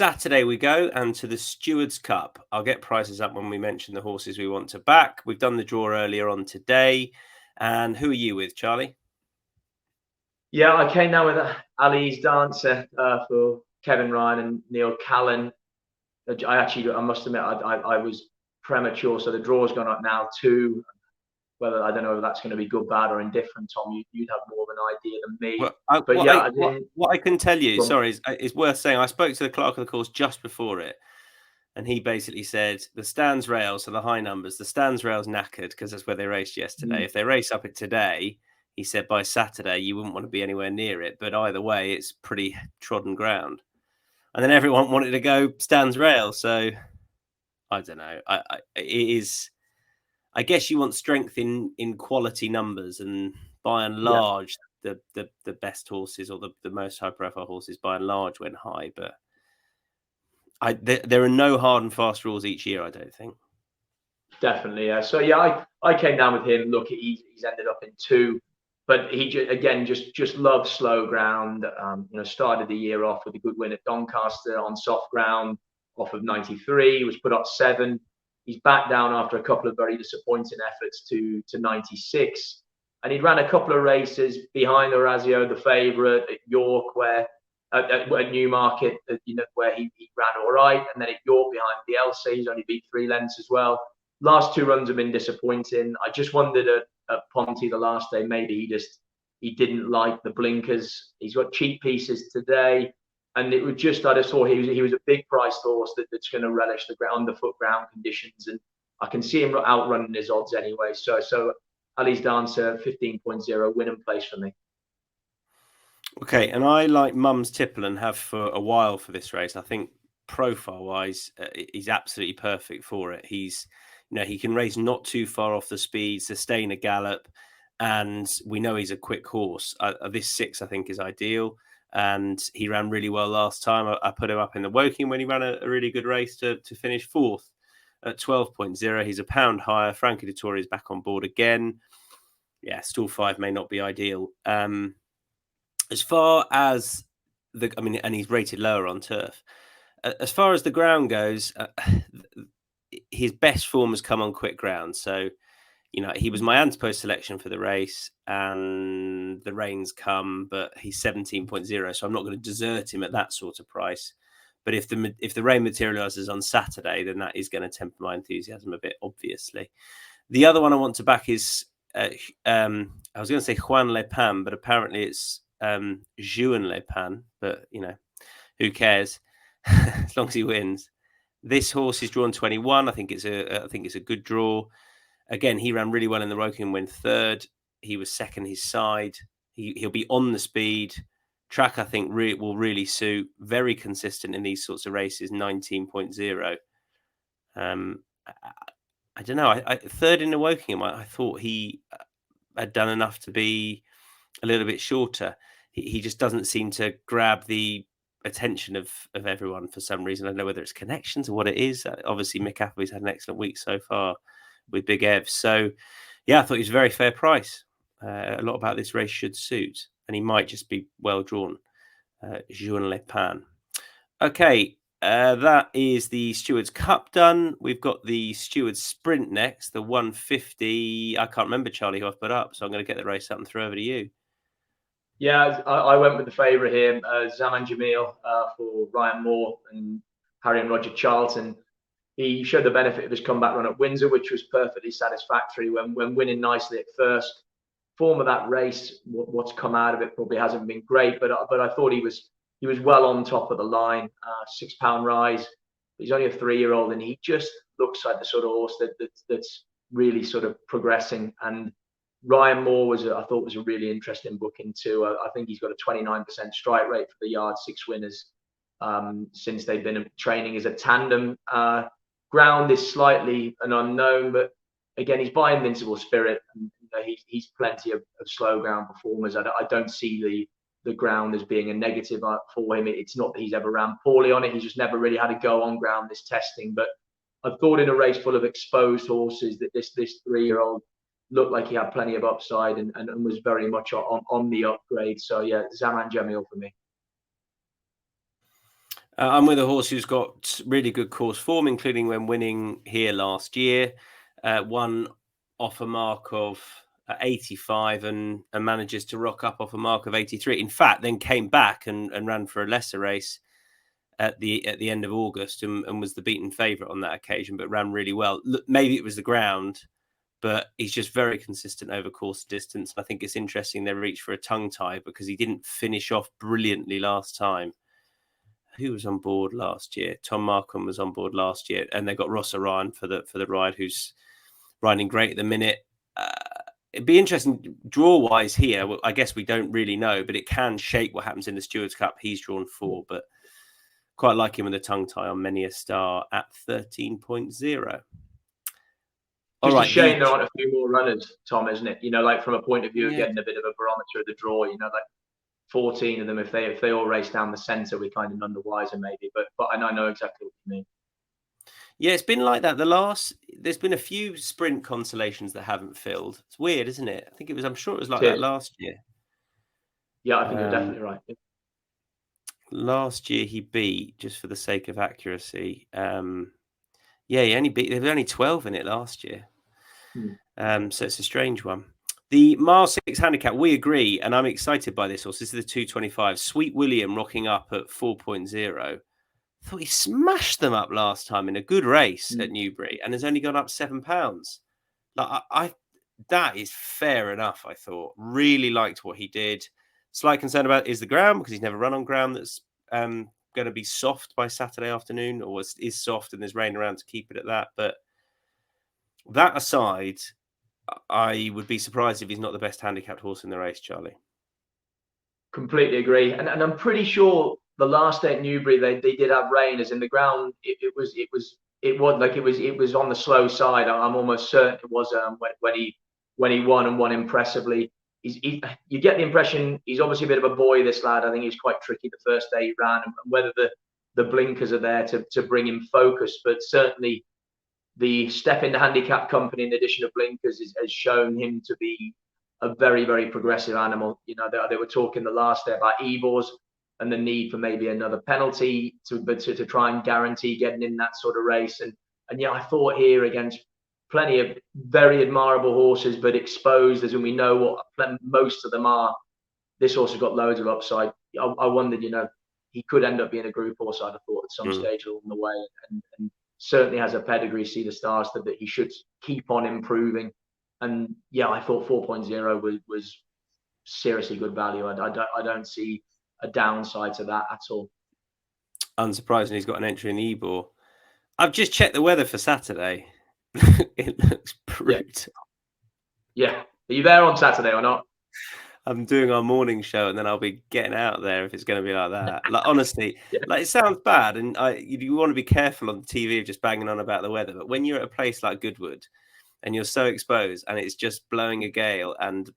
Saturday we go, and to the Stewards Cup. I'll get prices up when we mention the horses we want to back. We've done the draw earlier on today. And who are you with, Charlie? Yeah, I came down with Ali's Dancer for Kevin Ryan and Neil Callan. I must admit, I was premature, so the draw's gone up now too. I don't know if that's going to be good, bad, or indifferent. Tom, you'd have more of an idea than me. Well, what I can tell you, is worth saying. I spoke to the clerk of the course just before it, and he basically said the stands rails, so the high numbers, the stands rails knackered because that's where they raced yesterday. If they race up it today, he said by Saturday you wouldn't want to be anywhere near it. But either way, it's pretty trodden ground. And then everyone wanted to go stands rail, so I don't know. It is. I guess you want strength in quality numbers, and by and large, the best horses or the most high profile horses by and large went high. But there are no hard and fast rules each year, I don't think. Definitely, yeah. So I came down with him. Look, he's ended up in 2, but he just loves slow ground. Started the year off with a good win at Doncaster on soft ground, off of 93. He was put up 7. He's back down after a couple of very disappointing efforts to 96. And he ran a couple of races behind Orazio, the favourite, at York, at Newmarket, where he ran all right. And then at York behind Bielsa, he's only beat 3 lengths as well. Last 2 runs have been disappointing. I just wondered at Ponty the last day, maybe he didn't like the blinkers. He's got cheap pieces today. And it was just, I just thought he was a big priced horse that's going to relish the underfoot ground conditions. And I can see him outrunning his odds anyway. So Ali's Dancer, 15.0, win and place for me. Okay, and I like Mum's Tipple and have for a while for this race. I think profile-wise, he's absolutely perfect for it. He can race not too far off the speed, sustain a gallop, and we know he's a quick horse. This 6, I think, is ideal. And he ran really well last time. I put him up in the Woking when he ran a really good race to finish 4th at 12.0. He's a pound higher. Frankie Dettori is back on board again. Yeah, stall 5 may not be ideal. As far as and he's rated lower on turf. As far as the ground goes, his best form has come on quick ground. So, he was my anti-post selection for the race, and the rain's come, but he's 17.0, so I'm not going to desert him at that sort of price. But if the rain materialises on Saturday, then that is going to temper my enthusiasm a bit, obviously. The other one I want to back is, I was going to say Juan Le Pan, but apparently it's Juan Le Pan, but, who cares? As long as he wins. This horse is drawn 21. I think it's a good draw. Again, he ran really well in the Woking, went 3rd. He was second his side. He'll be on the speed. Track, I think, will really suit. Very consistent in these sorts of races, 19.0. I don't know. 3rd in the Woking, I thought he had done enough to be a little bit shorter. He just doesn't seem to grab the attention of everyone for some reason. I don't know whether it's connections or what it is. Obviously, Mick Appleby's had an excellent week so far with Big Ev. So, yeah, I thought he was a very fair price. A lot about this race should suit, and he might just be well drawn. Juan Le Pan. Okay, that is the Stewards Cup done. We've got the Stewards Sprint next, the 150. I can't remember, Charlie, who I've put up, so I'm going to get the race up and throw over to you. Yeah, I went with the favourite here, Zaman Jamil for Ryan Moore and Harry and Roger Charlton. He showed the benefit of his comeback run at Windsor, which was perfectly satisfactory when winning nicely at first. Form of that race, what's come out of it probably hasn't been great, but I thought he was well on top of the line. £6 rise. He's only a 3-year-old, and he just looks like the sort of horse that's really sort of progressing. And Ryan Moore I thought was a really interesting booking too. I think he's got a 29% strike rate for the yard 6 winners since they've been training as a tandem. Ground is slightly an unknown, but again, he's by Invincible Spirit, and he's plenty of slow ground performers. I don't see the ground as being a negative for him. It's not that he's ever ran poorly on it. He's just never really had to go on ground this testing. But I thought in a race full of exposed horses that this 3-year-old looked like he had plenty of upside and was very much on the upgrade. So yeah, Zaman Jamil for me. I'm with a horse who's got really good course form, including when winning here last year. Won off a mark of 85 and manages to rock up off a mark of 83. In fact, then came back and ran for a lesser race at the end of August and was the beaten favourite on that occasion, but ran really well. Look, maybe it was the ground, but he's just very consistent over course distance. I think it's interesting they reached for a tongue tie because he didn't finish off brilliantly last time. Who was on board last year? Tom Markham was on board last year, and they got Ross Orion for the ride, who's riding great at the minute. It'd be interesting draw-wise here. Well, I guess we don't really know, but it can shape what happens in the Stewards Cup. He's drawn 4, but quite like him with a tongue tie on many a star at 13.0. Just a shame there aren't a few more runners, Tom, isn't it? You know, like from a point of view of Yeah. getting a bit of a barometer of the draw, you know, like 14 of them, if they all race down the centre, we're kind of none the wiser maybe. But I know exactly what you mean. Yeah, it's been like that. There's been a few sprint consolations that haven't filled. It's weird, isn't it? I'm sure it was like that last year. Yeah, I think you're definitely right. Last year he beat, just for the sake of accuracy. He only beat. There were only 12 in it last year. So it's a strange one. The mile 6 handicap, we agree, and I'm excited by this horse. This is the 225. Sweet William rocking up at 4.0. I thought he smashed them up last time in a good race at Newbury and has only gone up £7. Like that is fair enough, I thought. Really liked what he did. Slight concern about is the ground, because he's never run on ground that's going to be soft by Saturday afternoon, or is soft and there's rain around to keep it at that. But that aside, I would be surprised if he's not the best handicapped horse in the race, Charlie. Completely agree. And I'm pretty sure the last day at Newbury, they did have rain, as in the ground. It was on the slow side. I'm almost certain it was when he won and won impressively. You get the impression he's obviously a bit of a boy, this lad. I think he's quite tricky the first day he ran, and whether the blinkers are there to bring him focus. But certainly the step in the handicap company, in addition to blinkers, has shown him to be a very, very progressive animal. You know, they were talking the last day about Ebors and the need for maybe another penalty to try and guarantee getting in that sort of race. And yeah, I thought here, against plenty of very admirable horses, but exposed, as we know what most of them are, this horse has got loads of upside. I wondered, you know, he could end up being a group horse, I'd have thought, at some stage along the way, and certainly has a pedigree, see the stars, that he should keep on improving. And yeah, I thought 4.0 was seriously good value. I don't see a downside to that at all. Unsurprisingly, he's got an entry in Ebor. I've just checked the weather for Saturday. It looks brutal. Yeah. Are you there on Saturday or not? I'm doing our morning show, and then I'll be getting out there if it's going to be like that. Like, honestly, like, it sounds bad, and you want to be careful on TV of just banging on about the weather. But when you're at a place like Goodwood, and you're so exposed, and it's just blowing a gale, and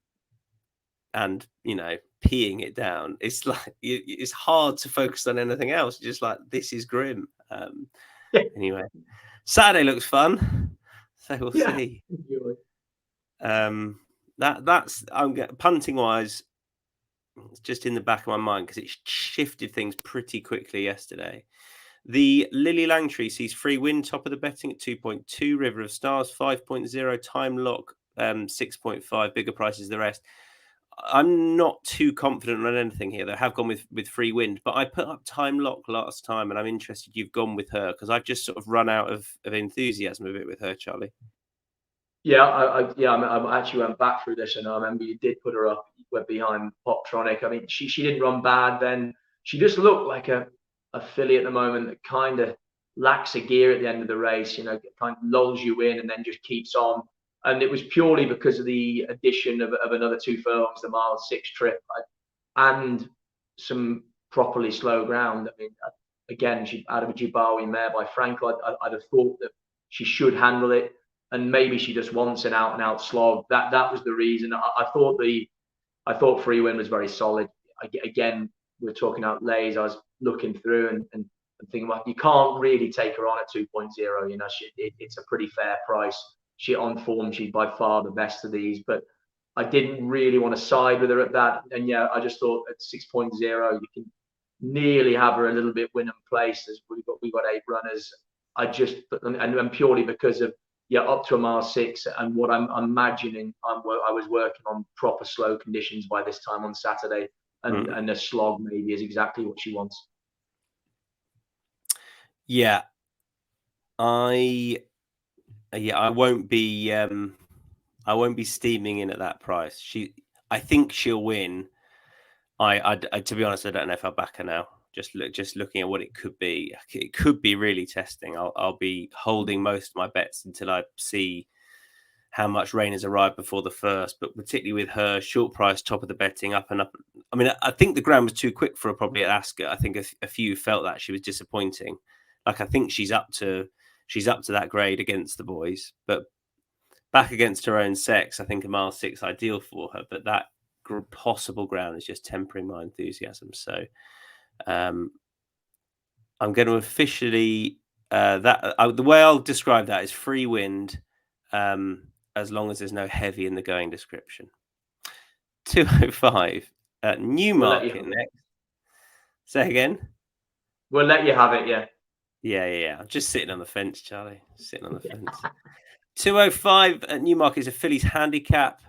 you know, peeing it down, it's like it's hard to focus on anything else. You're just like, this is grim. Anyway, Saturday looks fun, so we'll see. That's punting wise, it's just in the back of my mind because it shifted things pretty quickly yesterday. The Lily Langtree sees free win top of the betting at 2.2, River of Stars 5.0, Time Lock 6.5, bigger prices the rest. I'm not too confident on anything here. They have gone with free wind, but I put up Time Lock last time, and I'm interested you've gone with her because I've just sort of run out of enthusiasm a bit with her, Charlie. Yeah, I actually went back through this, and I remember you did put her up, went behind Poptronic. I mean, she didn't run bad then. She just looked like a filly at the moment that kind of lacks a gear at the end of the race, you know, kind of lulls you in and then just keeps on. And it was purely because of the addition of another 2 furlongs, the mile 6 trip, and some properly slow ground. I mean, again, she out of a Jibawi mare by Franco. I'd have thought that she should handle it. And maybe she just wants an out-and-out slog. That was the reason. I thought free win was very solid. Again, we're talking out lays. I was looking through and thinking, well, you can't really take her on at 2.0. You know, it's a pretty fair price. She on form. She's by far the best of these. But I didn't really want to side with her at that. And yeah, I just thought at 6.0, nearly have her a little bit win and place, as we got 8 runners. I just and purely because of up to a mile 6, and what I'm imagining I was working on proper slow conditions by this time on Saturday, and a slog maybe is exactly what she wants. Yeah, I won't be steaming in at that price. I think she'll win. I to be honest, I don't know if I'll back her now. Just looking at what it could be. It could be really testing. I'll be holding most of my bets until I see how much rain has arrived before the first. But particularly with her short price, top of the betting, up and up. I mean, I think the ground was too quick for her probably at Ascot. I think a few felt that she was disappointing. Like, I think she's up to that grade against the boys, but back against her own sex, I think a mile 6 ideal for her. But that possible ground is just tempering my enthusiasm. So I'm going to officially the way I'll describe that is free wind, as long as there's no heavy in the going description. 205 at Newmarket next. Say again. We'll let you have it. Yeah. I'm just sitting on the fence, Charlie. Sitting on the fence. 205 at Newmarket is a fillies handicap.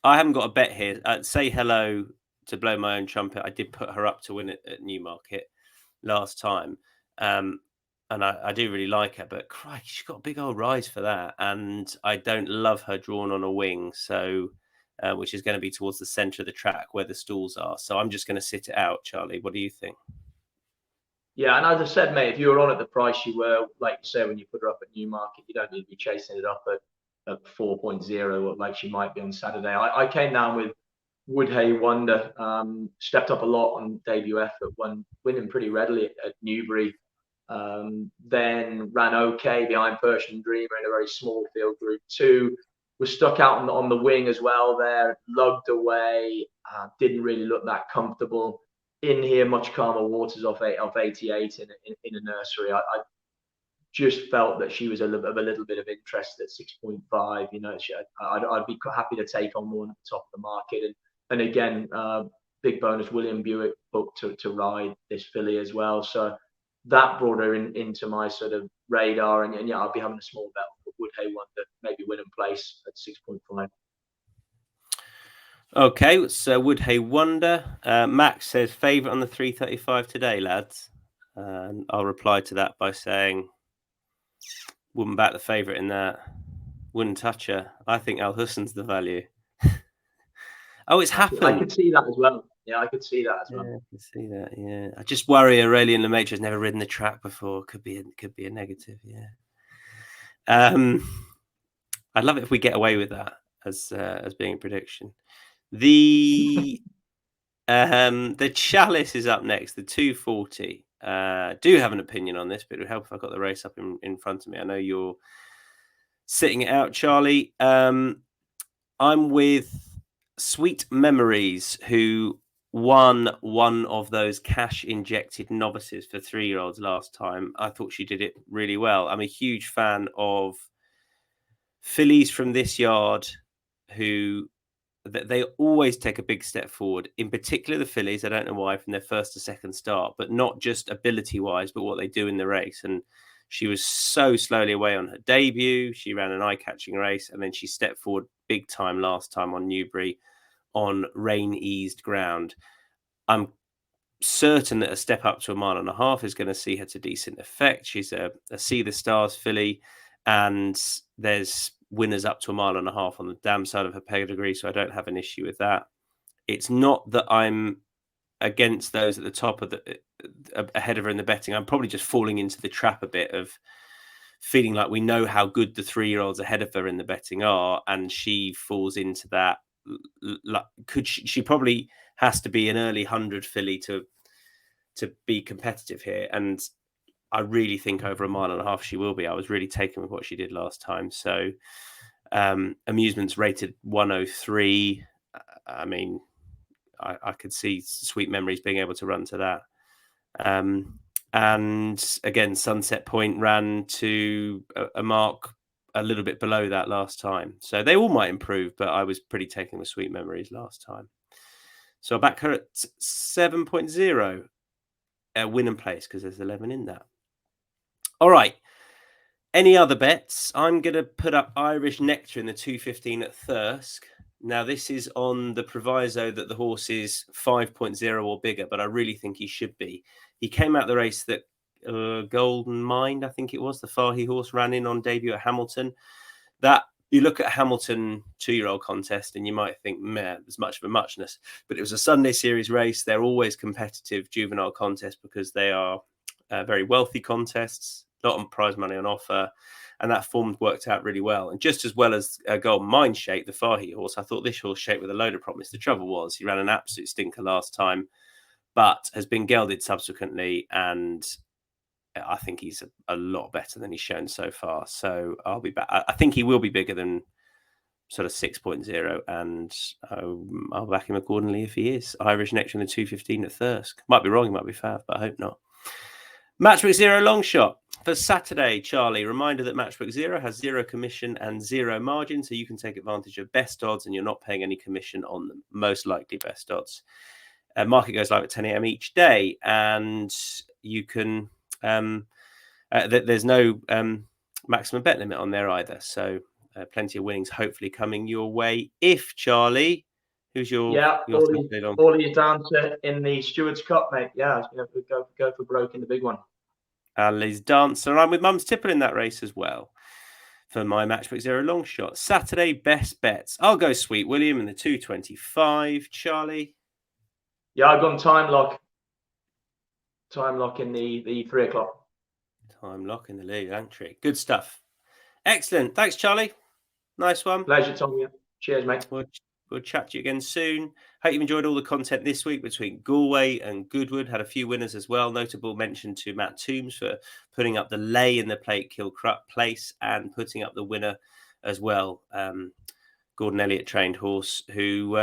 I haven't got a bet here. Say hello to blow my own trumpet. I did put her up to win it at Newmarket last time. And I do really like her, but crikey, she's got a big old rise for that. And I don't love her drawn on a wing, so which is going to be towards the centre of the track where the stalls are. So I'm just going to sit it out, Charlie. What do you think? Yeah, and as I said, mate, if you were on at the price you were, like you say, when you put her up at Newmarket, you don't need to be chasing it up at 4.0 like she might be on Saturday. I came down with Woodhay Wonder, stepped up a lot on debut effort, winning pretty readily at Newbury. Then ran okay behind Persian Dreamer in a very small field, Group 2. Was stuck out on the wing as well there, lugged away, didn't really look that comfortable. In here, much calmer waters off 88 in a nursery. I just felt that she was a little bit of interest at 6.5. I'd be happy to take on one at the top of the market. And again, big bonus, William Buick booked to ride this filly as well. So that brought her into my sort of radar. And yeah, I'll be having a small bet for Woodhay Wonder, maybe win and place at 6.5. Okay, so Woodhay Wonder. Max says favourite on the 335 today, lads. I'll reply to that by saying wouldn't back the favourite in that. Wouldn't touch her. I think Al Hussen's the value. Oh, it's happened. I could see that as well. Yeah, I could see that as well. Yeah, I can see that. Yeah, I just worry Aurelian Lemaitre has never ridden the track before. Could be a negative. Yeah. I'd love it if we get away with that as being a prediction. The Chalice is up next. The 240. Do have an opinion on this, but it would help if I got the race up in front of me. I know you're sitting it out, Charlie. I'm with Sweet Memories, who won one of those cash injected novices for 3-year-olds last time. I thought she did it really well. I'm a huge fan of fillies from this yard who they always take a big step forward, in particular the fillies. I don't know why, from their first to second start, but not just ability wise, but what they do in the race. And she was so slowly away on her debut. She ran an eye-catching race, and then she stepped forward big time last time on Newbury on rain-eased ground. I'm certain that a step up to a 1.5 miles is going to see her to decent effect. She's a See the Stars filly, and there's winners up to a 1.5 miles on the damn side of her pedigree, so I don't have an issue with that. It's not that I'm against those at the top of ahead of her in the betting. I'm probably just falling into the trap a bit of feeling like we know how good the 3-year-olds ahead of her in the betting are, and she falls into that. She probably has to be an early 100 filly to be competitive here, and I really think over a 1.5 miles she will be. I was really taken with what she did last time. So Amusement's rated 103. I mean, I could see Sweet Memories being able to run to that. And again, Sunset Point ran to a mark a little bit below that last time. So they all might improve, but I was pretty taken with Sweet Memories last time. So I back her at 7.0. win and place because there's 11 in that. All right. Any other bets? I'm going to put up Irish Nectar in the 2:15 at Thirsk. Now, this is on the proviso that the horse is 5.0 or bigger, but I really think he should be. He came out the race that Golden Mind, I think it was, the Fahy horse, ran in on debut at Hamilton. That you look at Hamilton 2-year-old contest and you might think, man, there's much of a muchness. But it was a Sunday series race. They're always competitive juvenile contests because they are very wealthy contests, a lot of prize money on offer. And that form worked out really well. And just as well as Golden Mind shaped, the Fahy horse, I thought this horse shaped with a load of promise. The trouble was he ran an absolute stinker last time, but has been gelded subsequently. And I think he's a lot better than he's shown so far. So I'll be back. I think he will be bigger than sort of 6.0, and I'll back him accordingly if he is. Irish Nectar in the 2:15 at Thirsk. Might be wrong, he might be fav, but I hope not. Matchbook Zero long shot for Saturday, Charlie. Reminder that Matchbook Zero has 0 commission and 0 margin, so you can take advantage of best odds and you're not paying any commission on them. Most likely best odds. Market goes live at 10 a.m. each day, and you can. There's no maximum bet limit on there either, so plenty of winnings hopefully coming your way. If Charlie, who's your all of your dancer in the Stewards Cup, mate? Yeah, go for broke in the big one. Ali's dancer. I'm with Mum's Tipple in that race as well for my Matchbook Zero long shot. Saturday best bets. I'll go Sweet William in the 2:25. Charlie. Yeah, I've gone time lock. Time lock in the 3 o'clock. Time lock in the lead entry. Good stuff. Excellent. Thanks, Charlie. Nice one. Pleasure, Tom. Cheers, mate. We'll chat to you again soon. Hope you've enjoyed all the content this week between Galway and Goodwood. Had a few winners as well. Notable mention to Matt Toombs for putting up the lay in the plate Kilcruck place and putting up the winner as well. Gordon Elliott trained horse who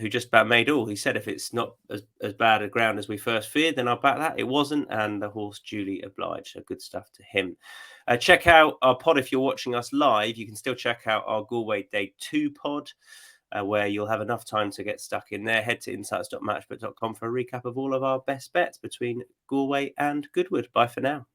just about made all. He said if it's not as bad a ground as we first feared, then I'll back that. It wasn't, and the horse duly obliged. So good stuff to him. Check out our pod if you're watching us live. You can still check out our Galway Day 2 pod, where you'll have enough time to get stuck in there. Head to insights.matchbook.com for a recap of all of our best bets between Galway and Goodwood. Bye for now.